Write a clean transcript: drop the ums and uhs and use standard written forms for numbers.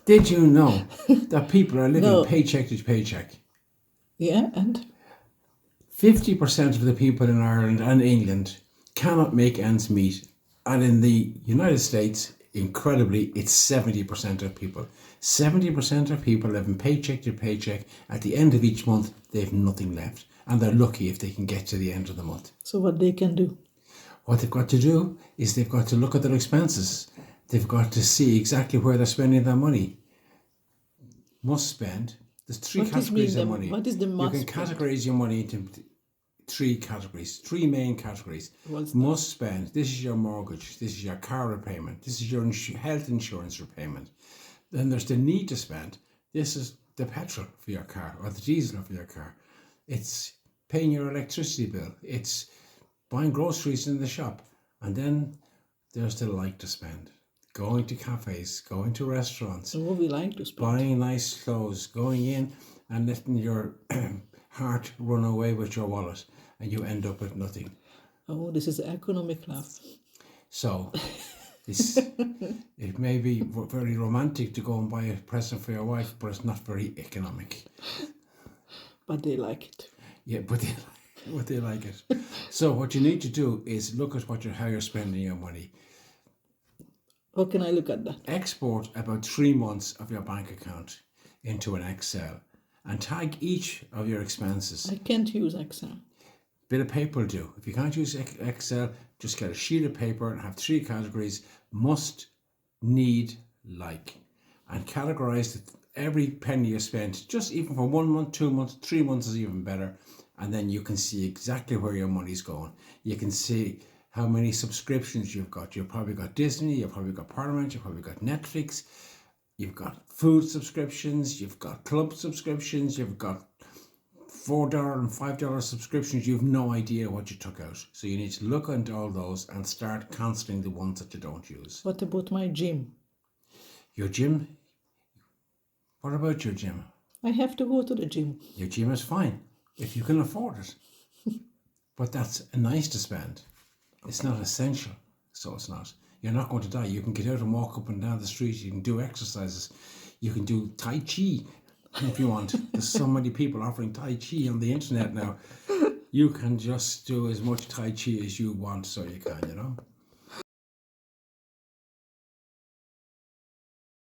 Did you know that people are living No. paycheck to paycheck? Yeah, and 50% of the people in Ireland and England cannot make ends meet. And in the United States, incredibly, it's 70% of people. 70% of people living paycheck to paycheck. At the end of each month, they have nothing left. And they're lucky if they can get to the end of the month. so what they can do? What they've got to do is they've got to look at their expenses. They've got to see exactly where they're spending their money. Must spend. There's three What does categories mean of the- money. what is the You must can spend? categorize your money into three categories, three main categories. What's that? Must spend. This is your mortgage. This is your car repayment. This is your health insurance repayment. Then there's the need to spend. This is the petrol for your car or the diesel for your car. It's paying your electricity bill. It's buying groceries in the shop. And then there's the like to spend. Going to cafes, going to restaurants, So what we like to spend? buying nice clothes, going in and letting your heart run away with your wallet, and you end up with nothing. Oh, this is economic laugh. So it may be very romantic to go and buy a present for your wife, but it's not very economic. But they like it. Yeah, but they like it. So what you need to do is look at how you're spending your money. How can I look at that? Export about 3 months of your bank account into an Excel and tag each of your expenses. I can't use Excel. Bit of paper will do. If you can't use Excel, just get a sheet of paper and have three categories: must, need, like, and categorize every penny you spent, just even for 1 month, 2 months, 3 months is even better. And then you can see exactly where your money's going. You can see how many subscriptions you've got. You've probably got Disney, you've probably got Paramount, you've probably got Netflix, you've got food subscriptions, you've got club subscriptions, you've got $4 and $5 subscriptions. You have no idea what you took out. So you need to look into all those and start cancelling the ones that you don't use. What about my gym? Your gym? What about your gym? I have to go to the gym. Your gym is fine if you can afford it. But that's nice to spend. It's not essential, so it's not. You're not going to die. You can get out and walk up and down the street. You can do exercises. You can do Tai Chi if you want. There's so many people offering Tai Chi on the internet now. You can just do as much Tai Chi as you want, so you can,